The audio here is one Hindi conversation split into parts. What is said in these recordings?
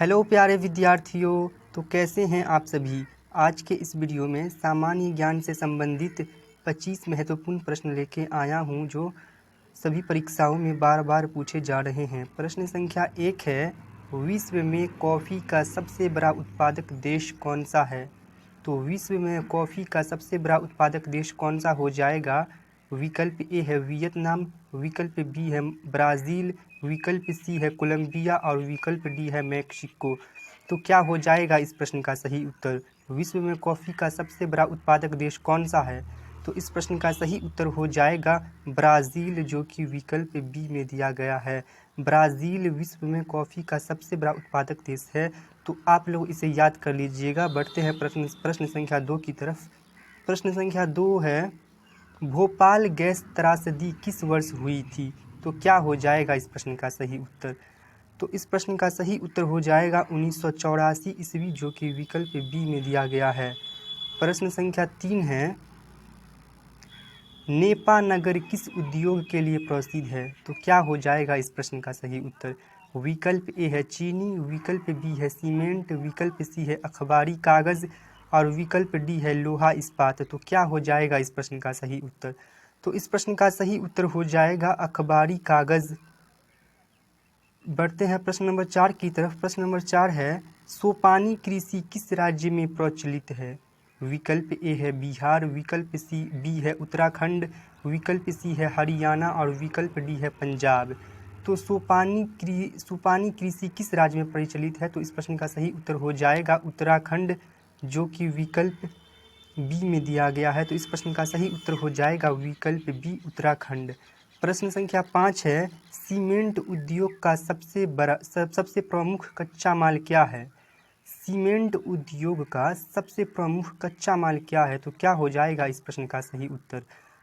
हेलो प्यारे विद्यार्थियों, तो कैसे हैं आप सभी। आज के इस वीडियो में सामान्य ज्ञान से संबंधित 25 महत्वपूर्ण प्रश्न लेके आया हूं जो सभी परीक्षाओं में बार बार पूछे जा रहे हैं। प्रश्न संख्या 1 है, विश्व में कॉफ़ी का सबसे बड़ा उत्पादक देश कौन सा है। तो विश्व में कॉफ़ी का सबसे बड़ा उत्पादक देश कौन सा हो जाएगा। विकल्प ए है वियतनाम, विकल्प बी है ब्राज़ील, विकल्प सी है कोलंबिया और विकल्प डी है मैक्सिको। तो क्या हो जाएगा इस प्रश्न का सही उत्तर। विश्व में कॉफ़ी का सबसे बड़ा उत्पादक देश कौन सा है। तो इस प्रश्न का सही उत्तर हो जाएगा ब्राज़ील, जो कि विकल्प बी में दिया गया है। ब्राज़ील विश्व में कॉफ़ी का सबसे बड़ा उत्पादक देश है। तो आप लोग इसे याद कर लीजिएगा। बढ़ते हैं प्रश्न संख्या 2 की तरफ। प्रश्न संख्या 2 है, भोपाल गैस त्रासदी किस वर्ष हुई थी। तो क्या हो जाएगा इस प्रश्न का सही उत्तर। तो इस प्रश्न का सही उत्तर हो जाएगा 1984 ईस्वी, जो कि विकल्प बी में दिया गया है। प्रश्न संख्या 3 है, नेपा नगर किस उद्योग के लिए प्रसिद्ध है। तो क्या हो जाएगा इस प्रश्न का सही उत्तर। विकल्प ए है चीनी, विकल्प बी है सीमेंट, विकल्प सी है अखबारी कागज़ और विकल्प डी है लोहा इस्पात। तो क्या हो जाएगा इस प्रश्न का सही उत्तर। तो इस प्रश्न का सही उत्तर हो जाएगा अखबारी कागज़। बढ़ते हैं प्रश्न नंबर 4 की तरफ। प्रश्न नंबर 4 है, सोपानी कृषि किस राज्य में प्रचलित है। विकल्प ए है बिहार, विकल्प सी बी है उत्तराखंड, विकल्प सी है हरियाणा और विकल्प डी है पंजाब। तो सोपानी कृषि किस राज्य में प्रचलित है। तो इस प्रश्न का सही उत्तर हो जाएगा उत्तराखंड, जो कि विकल्प बी में दिया गया है। तो इस प्रश्न का सही उत्तर हो जाएगा विकल्प बी उत्तराखंड। प्रश्न संख्या 5 है, सीमेंट उद्योग का सबसे प्रमुख कच्चा माल क्या है। सीमेंट उद्योग का सबसे प्रमुख कच्चा माल क्या है। तो क्या हो जाएगा इस प्रश्न का सही उत्तर।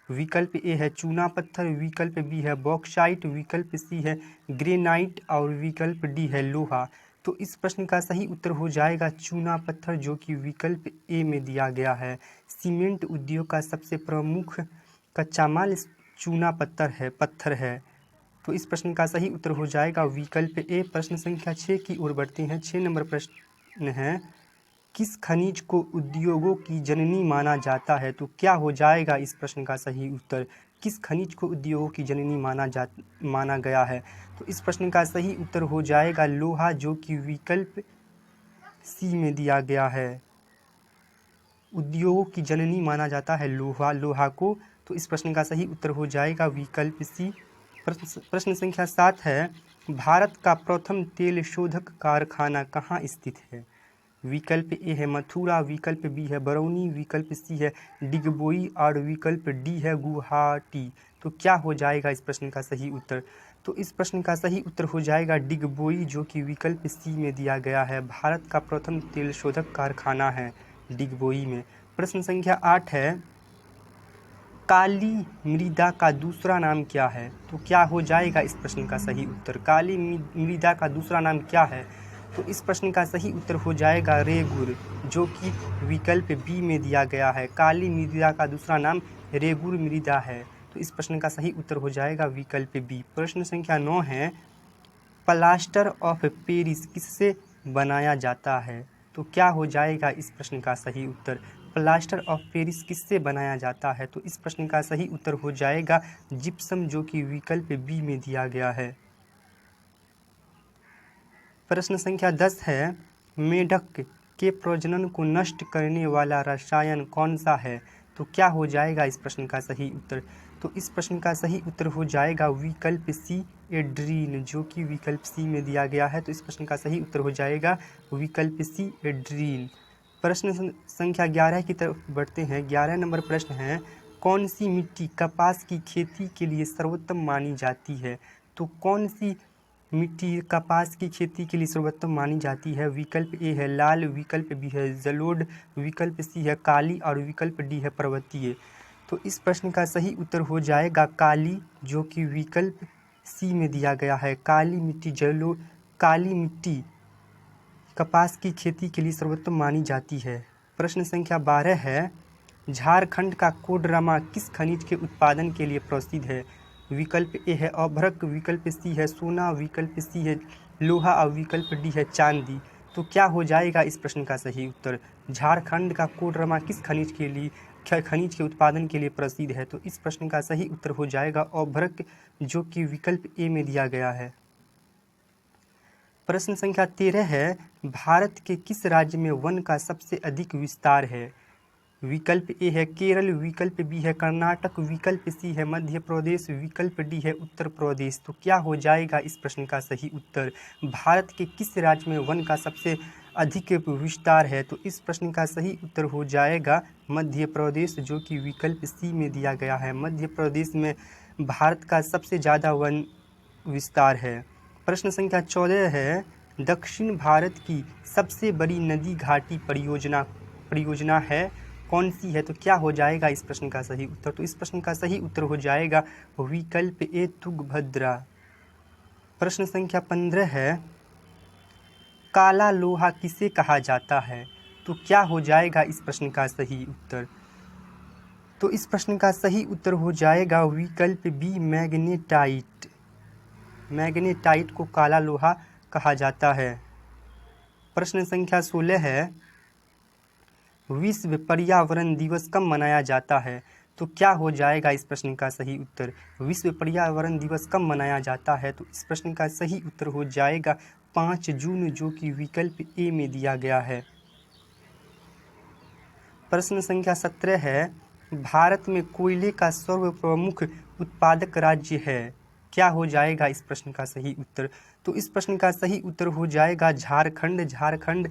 विकल्प ए है चूना पत्थर, विकल्प बी है बॉक्साइट, विकल्प सी है ग्रेनाइट और विकल्प डी है लोहा। तो इस प्रश्न का सही उत्तर हो जाएगा चूना पत्थर, जो कि विकल्प ए में दिया गया है। सीमेंट उद्योग का सबसे प्रमुख कच्चा माल चूना पत्थर है। तो इस प्रश्न का सही उत्तर हो जाएगा विकल्प ए। प्रश्न संख्या 6 की ओर बढ़ते हैं। 6 नंबर प्रश्न है, किस खनिज को उद्योगों की जननी माना जाता है। तो क्या हो जाएगा इस प्रश्न का सही उत्तर। किस खनिज को उद्योगों की जननी माना गया है। तो इस प्रश्न का सही उत्तर हो जाएगा लोहा, जो कि विकल्प सी में दिया गया है। उद्योगों की जननी माना जाता है लोहा को। तो इस प्रश्न का सही उत्तर हो जाएगा विकल्प सी। प्रश्न संख्या 7 है, भारत का प्रथम तेल शोधक कारखाना कहाँ स्थित है। विकल्प ए है मथुरा, विकल्प बी है बरौनी, विकल्प सी है डिगबोई और विकल्प डी है गुवाहाटी। तो क्या हो जाएगा इस प्रश्न का सही उत्तर। तो इस प्रश्न का सही उत्तर हो जाएगा डिगबोई, जो कि विकल्प सी में दिया गया है। भारत का प्रथम तेल शोधक कारखाना है डिगबोई में। प्रश्न संख्या 8 है, काली मृदा का दूसरा नाम क्या है। तो क्या हो जाएगा इस प्रश्न का सही उत्तर। काली मृदा का दूसरा नाम क्या है। तो इस प्रश्न का सही उत्तर हो जाएगा रेगुर, जो कि विकल्प बी में दिया गया है। काली मृदा का दूसरा नाम रेगुर मृदा है। तो इस प्रश्न का सही उत्तर हो जाएगा विकल्प बी। प्रश्न संख्या 9 है, प्लास्टर ऑफ पेरिस किससे बनाया जाता है। तो क्या हो जाएगा इस प्रश्न का सही उत्तर। प्लास्टर ऑफ पेरिस किससे बनाया जाता है। तो इस प्रश्न का सही उत्तर हो जाएगा जिप्सम, जो कि विकल्प बी में दिया गया है। प्रश्न संख्या 10 है, मेढक के प्रजनन को नष्ट करने वाला रसायन कौन सा है। तो क्या हो जाएगा इस प्रश्न का सही उत्तर। तो इस प्रश्न का सही उत्तर हो जाएगा विकल्प सी एड्रीन, जो कि विकल्प सी में दिया गया है। तो इस प्रश्न का सही उत्तर हो जाएगा विकल्प सी एड्रीन। प्रश्न संख्या 11 की तरफ बढ़ते हैं। 11 नंबर प्रश्न है, कौन सी मिट्टी कपास की खेती के लिए सर्वोत्तम मानी जाती है। तो कौन सी मिट्टी कपास की खेती के लिए सर्वोत्तम मानी जाती है। विकल्प ए है लाल, विकल्प बी है जलोढ़, विकल्प सी है काली और विकल्प डी है पर्वतीय। तो इस प्रश्न का सही उत्तर हो जाएगा काली, जो कि विकल्प सी में दिया गया है। काली मिट्टी कपास की खेती के लिए सर्वोत्तम मानी जाती है। प्रश्न संख्या 12 है, झारखंड का कोडरमा किस खनिज के उत्पादन के लिए प्रसिद्ध है। विकल्प ए है अभ्रक, विकल्प सी है सोना, विकल्प सी है लोहा और विकल्प डी है चांदी। तो क्या हो जाएगा इस प्रश्न का सही उत्तर? झारखंड का कोडरमा किस खनिज के उत्पादन के लिए प्रसिद्ध है? तो इस प्रश्न का सही उत्तर हो जाएगा औभरक, जो कि विकल्प ए में दिया गया है। प्रश्न संख्या 13 है, भारत के किस राज्य में वन का सबसे अधिक विस्तार है? विकल्प ए है केरल, विकल्प बी है कर्नाटक, विकल्प सी है मध्य प्रदेश, विकल्प डी है उत्तर प्रदेश। तो क्या हो जाएगा इस प्रश्न का सही उत्तर? भारत के किस राज्य में वन का सबसे अधिक विस्तार है? तो इस प्रश्न का सही उत्तर हो जाएगा मध्य प्रदेश, जो कि विकल्प सी में दिया गया है। मध्य प्रदेश में भारत का सबसे ज़्यादा वन विस्तार है। प्रश्न संख्या 14 है, दक्षिण भारत की सबसे बड़ी नदी घाटी परियोजना है कौन सी है? तो क्या हो जाएगा इस प्रश्न का सही उत्तर? तो इस प्रश्न का सही उत्तर हो जाएगा विकल्प ए तुंगभद्रा। प्रश्न संख्या 15 है, काला लोहा किसे कहा जाता है? तो क्या हो जाएगा इस प्रश्न का सही उत्तर? तो इस प्रश्न का सही उत्तर हो जाएगा विकल्प बी मैग्नेटाइट। मैग्नेटाइट को काला लोहा कहा जाता है। प्रश्न संख्या 16 है, विश्व पर्यावरण दिवस कब मनाया जाता है? तो क्या हो जाएगा इस प्रश्न का सही उत्तर? विश्व पर्यावरण दिवस कब मनाया जाता है? तो इस प्रश्न का सही उत्तर हो जाएगा 5 जून, जो कि विकल्प ए में दिया गया है। प्रश्न संख्या 17 है, भारत में कोयले का सर्वप्रमुख उत्पादक राज्य है? क्या हो जाएगा इस प्रश्न का सही उत्तर? तो इस प्रश्न का सही उत्तर हो जाएगा झारखंड। झारखंड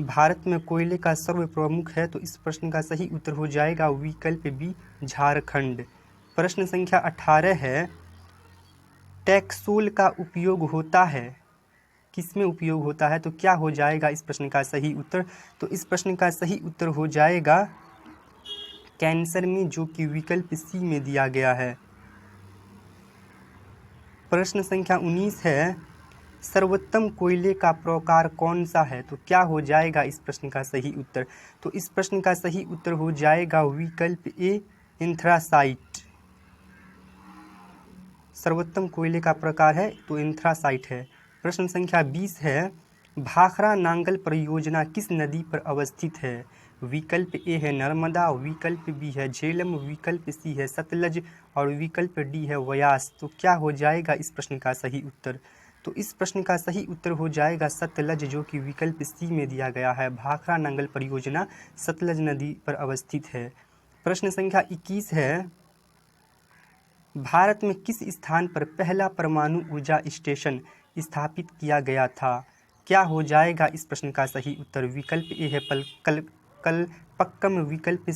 भारत में कोयले का सर्वप्रमुख है। तो इस प्रश्न का सही उत्तर हो जाएगा विकल्प बी झारखंड। प्रश्न संख्या 18 है, टैक्सोल का उपयोग होता है किसमें उपयोग होता है? तो क्या हो जाएगा इस प्रश्न का सही उत्तर? तो इस प्रश्न का सही उत्तर हो जाएगा कैंसर में, जो कि विकल्प सी में दिया गया है। प्रश्न संख्या 19 है, सर्वोत्तम कोयले का प्रकार कौन सा है? तो क्या हो जाएगा इस प्रश्न का सही उत्तर? तो इस प्रश्न का सही उत्तर हो जाएगा विकल्प ए एंथ्रासाइट। सर्वोत्तम कोयले का प्रकार है तो एंथ्रासाइट है। प्रश्न संख्या 20 है, भाखड़ा नांगल परियोजना किस नदी पर अवस्थित है? विकल्प ए है नर्मदा, विकल्प बी है झेलम, विकल्प सी है सतलज और विकल्प डी है व्यास। तो क्या हो जाएगा इस प्रश्न का सही उत्तर? तो इस प्रश्न का सही उत्तर हो जाएगा सतलज, जो कि विकल्प सी में दिया गया है। भाखड़ा नांगल परियोजना सतलज नदी पर अवस्थित है। प्रश्न संख्या 21 है, भारत में किस स्थान पर पहला परमाणु ऊर्जा स्टेशन स्थापित किया गया था? क्या हो जाएगा इस प्रश्न का सही उत्तर? विकल्प ए है कलपक्कम, विकल्प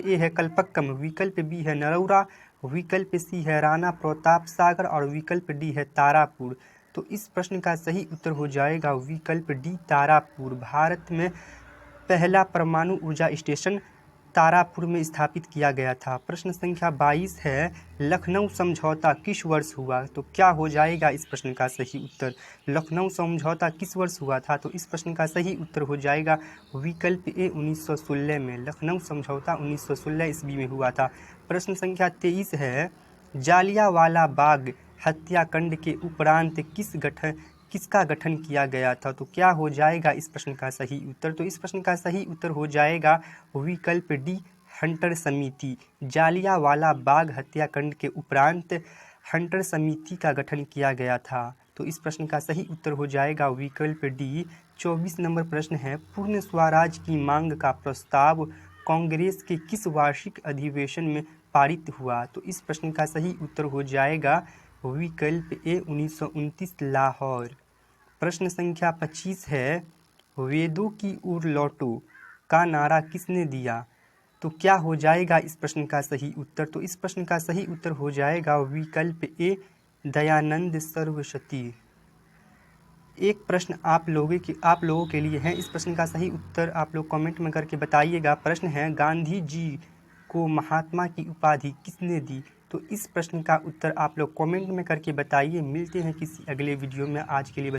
ए है कलपक्कम, विकल्प बी है नरौरा, विकल्प सी है राणा प्रताप सागर और विकल्प डी है तारापुर। तो इस प्रश्न का सही उत्तर हो जाएगा विकल्प डी तारापुर। भारत में पहला परमाणु ऊर्जा स्टेशन तारापुर में स्थापित किया गया था। प्रश्न संख्या 22 है, लखनऊ समझौता किस वर्ष हुआ? तो क्या हो जाएगा इस प्रश्न का सही उत्तर? लखनऊ समझौता किस वर्ष हुआ था? तो इस प्रश्न का सही उत्तर हो जाएगा विकल्प ए 1916 में। लखनऊ समझौता 1916 ईस्वी में हुआ था। प्रश्न संख्या 23 है, जालियांवाला बाग हत्याकांड के उपरांत किसका गठन किया गया था? तो क्या हो जाएगा इस प्रश्न का सही उत्तर? तो इस प्रश्न का सही उत्तर हो जाएगा विकल्प डी हंटर समिति। जालियांवाला बाग हत्याकांड के उपरांत हंटर समिति का गठन किया गया था। तो इस प्रश्न का सही उत्तर हो जाएगा विकल्प डी। 24 नंबर प्रश्न है, पूर्ण स्वराज की मांग का प्रस्ताव कांग्रेस के किस वार्षिक अधिवेशन में पारित हुआ? तो इस प्रश्न का सही उत्तर हो जाएगा विकल्प ए 1929 लाहौर। प्रश्न संख्या 25 है, वेदों की ओर लौटो का नारा किसने दिया? तो क्या हो जाएगा इस प्रश्न का सही उत्तर? तो इस प्रश्न का सही उत्तर हो जाएगा विकल्प ए दयानंद सरस्वती। एक प्रश्न आप लोगों के लिए है। इस प्रश्न का सही उत्तर आप लोग कमेंट में करके बताइएगा। प्रश्न है, गांधी जी को महात्मा की उपाधि किसने दी? तो इस प्रश्न का उत्तर आप लोग कमेंट में करके बताइए। मिलते हैं किसी अगले वीडियो में। आज के लिए